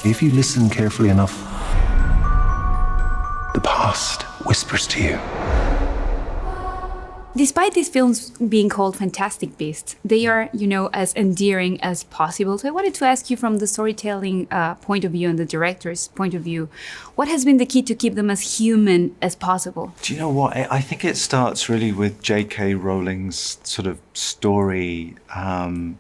If you listen carefully enough, the past whispers to you. Despite these films being called fantastic beasts, they are, as endearing as possible. So I wanted to ask you from the storytelling point of view and the director's point of view, what has been the key to keep them as human as possible? Do you know what? I think it starts really with J.K. Rowling's sort of story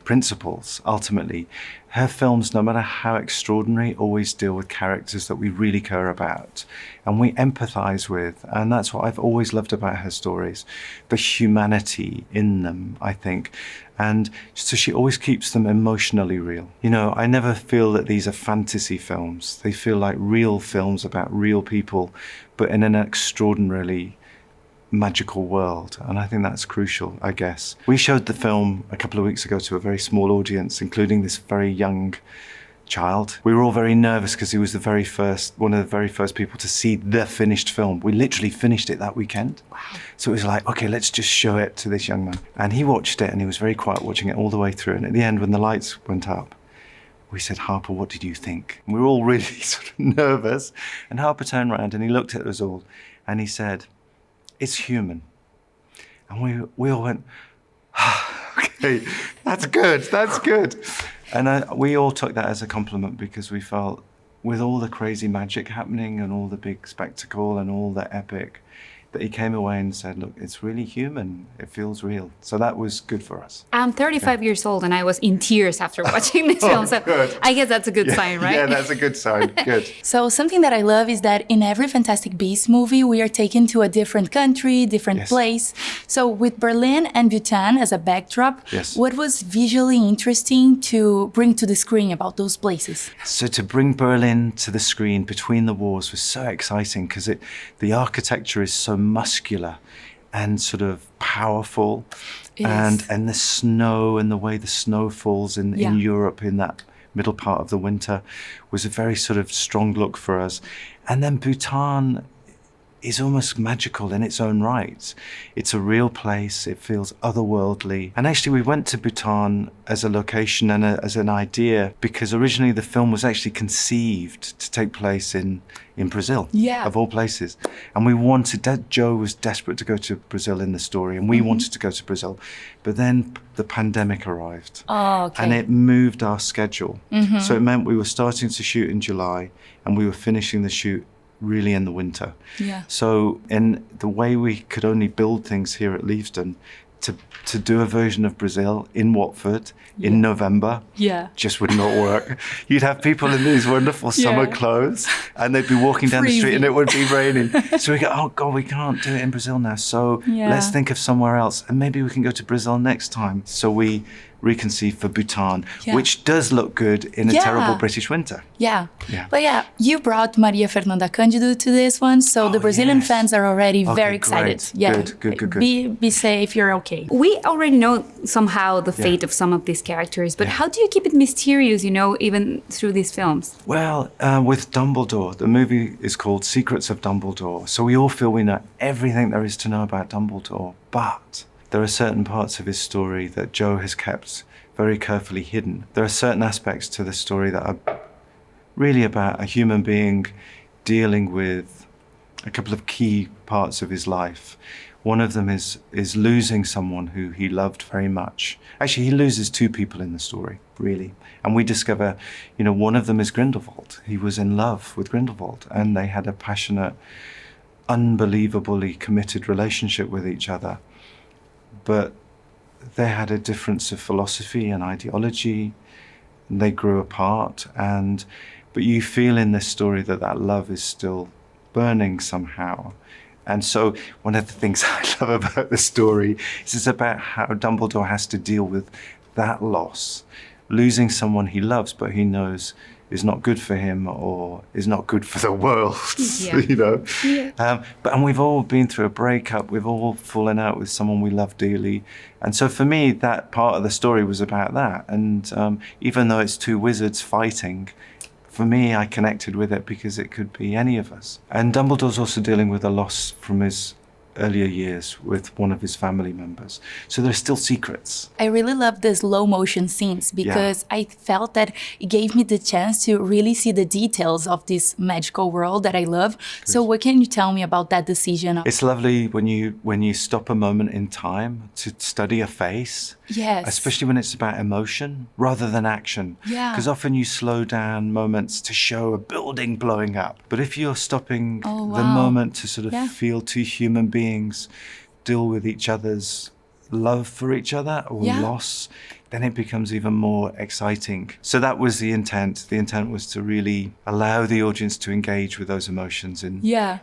principles, ultimately. Her films, no matter how extraordinary, always deal with characters that we really care about and we empathize with. And that's what I've always loved about her stories, the humanity in them, I think. And so she always keeps them emotionally real. I never feel that these are fantasy films. They feel like real films about real people, but in an extraordinarily magical world, and I think that's crucial, I guess. We showed the film a couple of weeks ago to a very small audience, including this very young child. We were all very nervous because he was one of the very first people to see the finished film. We literally finished it that weekend. Wow. So it was like, okay, let's just show it to this young man. And he watched it and he was very quiet watching it all the way through. And at the end, when the lights went up, we said, Harper, what did you think? And we were all really sort of nervous. And Harper turned around and he looked at us all and he said, it's human. And we all went, okay, that's good. And we all took that as a compliment because we felt with all the crazy magic happening and all the big spectacle and all the epic, that he came away and said, look, it's really human. It feels real. So that was good for us. I'm 35 years old and I was in tears after watching this film. So good. I guess that's a good sign, right? Yeah, that's a good sign. Good. So something that I love is that in every Fantastic Beasts movie, we are taken to a different country, different place. So with Berlin and Bhutan as a backdrop, what was visually interesting to bring to the screen about those places? So to bring Berlin to the screen between the wars was so exciting because the architecture is so muscular and sort of powerful, and the snow and the way the snow falls in Europe in that middle part of the winter was a very sort of strong look for us. And then Bhutan is almost magical in its own right. It's a real place. It feels otherworldly. And actually, we went to Bhutan as a location and as an idea because originally the film was actually conceived to take place in Brazil, of all places. And we wanted that. Joe was desperate to go to Brazil in the story, and we wanted to go to Brazil. But then the pandemic arrived. Oh, okay. And it moved our schedule. So it meant we were starting to shoot in July, and we were finishing the shoot really in the winter. So in the way we could only build things here at Leavesden, to do a version of Brazil in Watford in November just would not work. You'd have people in these wonderful summer clothes and they'd be walking down the street and it would be raining. So we go, oh God, we can't do it in Brazil now. So let's think of somewhere else and maybe we can go to Brazil next time. So we reconceived for Bhutan, which does look good in a terrible British winter. But you brought Maria Fernanda Cândido to this one, so the Brazilian fans are already very excited. Good. Be safe, you're okay. We already know somehow the fate of some of these characters, but how do you keep it mysterious, even through these films? Well, with Dumbledore, the movie is called Secrets of Dumbledore, so we all feel we know everything there is to know about Dumbledore, but there are certain parts of his story that Joe has kept very carefully hidden. There are certain aspects to the story that are really about a human being dealing with a couple of key parts of his life. One of them is losing someone who he loved very much. Actually, he loses two people in the story, really. And we discover, one of them is Grindelwald. He was in love with Grindelwald, and they had a passionate, unbelievably committed relationship with each other. But they had a difference of philosophy and ideology, and they grew apart. But you feel in this story that love is still burning somehow. And so one of the things I love about the story is it's about how Dumbledore has to deal with that loss, losing someone he loves, but he knows is not good for him or is not good for the world, And we've all been through a breakup. We've all fallen out with someone we love dearly. And so for me, that part of the story was about that. And even though it's two wizards fighting, for me, I connected with it because it could be any of us. And Dumbledore's also dealing with a loss from his earlier years with one of his family members. So there's still secrets. I really love the slow motion scenes because I felt that it gave me the chance to really see the details of this magical world that I love. Good. So what can you tell me about that decision? It's lovely when you stop a moment in time to study a face. Yes. Especially when it's about emotion rather than action. Yeah. Because often you slow down moments to show a building blowing up. But if you're stopping the moment to sort of feel two human beings deal with each other's love for each other or loss, then it becomes even more exciting. So that was the intent. The intent was to really allow the audience to engage with those emotions in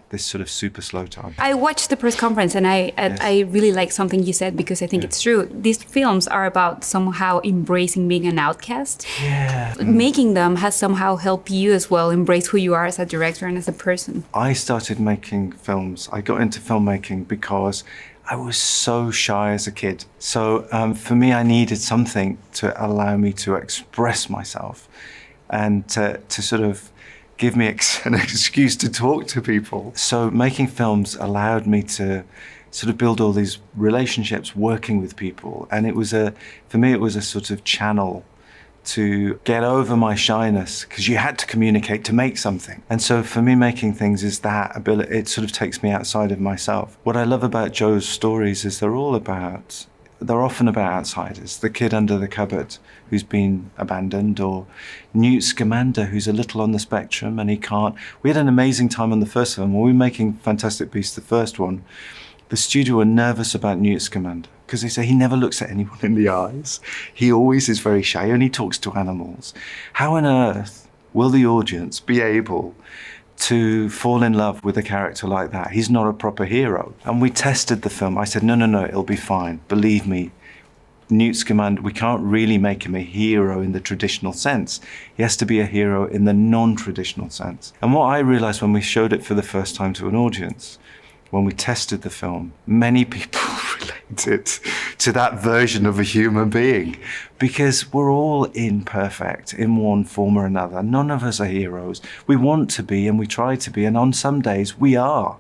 this sort of super slow time. I watched the press conference and I really like something you said because I think it's true. These films are about somehow embracing being an outcast. Yeah. Making them has somehow helped you as well embrace who you are as a director and as a person. I started making films. I got into filmmaking because I was so shy as a kid. So for me, I needed something to allow me to express myself and to sort of give me an excuse to talk to people. So making films allowed me to sort of build all these relationships working with people. And for me, it was a sort of channel to get over my shyness, because you had to communicate to make something. And so for me, making things is that ability. It sort of takes me outside of myself. What I love about Joe's stories is they're often about outsiders. The kid under the cupboard who's been abandoned, or Newt Scamander who's a little on the spectrum and he can't. We had an amazing time on the first film. When we were making Fantastic Beasts, the first one, the studio were nervous about Newt Scamander because they say he never looks at anyone in the eyes. He always is very shy, only talks to animals. How on earth will the audience be able to fall in love with a character like that? He's not a proper hero. And we tested the film. I said, no, it'll be fine. Believe me, Newt Scamander, we can't really make him a hero in the traditional sense. He has to be a hero in the non-traditional sense. And what I realized when we showed it for the first time to an audience, when we tested the film, many people related to that version of a human being because we're all imperfect in one form or another. None of us are heroes. We want to be and we try to be, and on some days we are.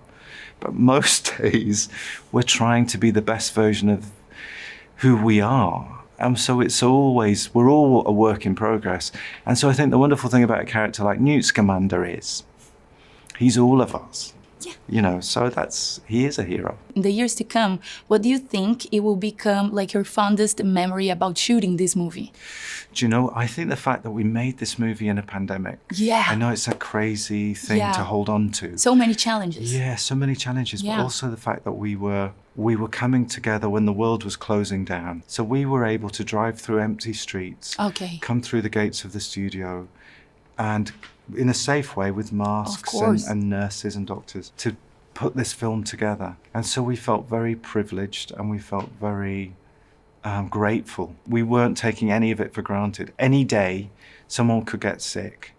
But most days we're trying to be the best version of who we are. And so we're all a work in progress. And so I think the wonderful thing about a character like Newt Scamander is he's all of us. Yeah. So he is a hero. In the years to come, what do you think it will become like your fondest memory about shooting this movie? Do you know, I think the fact that we made this movie in a pandemic. Yeah. I know it's a crazy thing to hold on to. So many challenges. Yeah, so many challenges. Yeah. But also the fact that we were coming together when the world was closing down. So we were able to drive through empty streets, come through the gates of the studio, and in a safe way with masks and nurses and doctors to put this film together. And so we felt very privileged and we felt very grateful. We weren't taking any of it for granted. Any day someone could get sick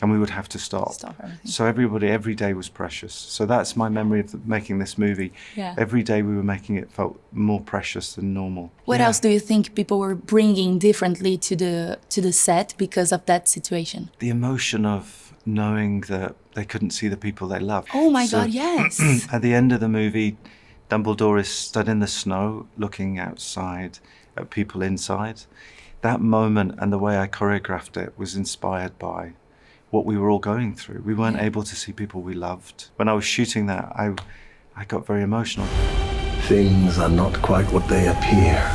and we would have to stop everything. So every day was precious. So that's my memory of making this movie. Yeah. Every day we were making it felt more precious than normal. What else do you think people were bringing differently to the set because of that situation? The emotion of knowing that they couldn't see the people they loved. Oh my God, yes. At the end of the movie, Dumbledore is stood in the snow looking outside at people inside. That moment and the way I choreographed it was inspired by what we were all going through. We weren't able to see people we loved. When I was shooting that, I got very emotional. Things are not quite what they appear.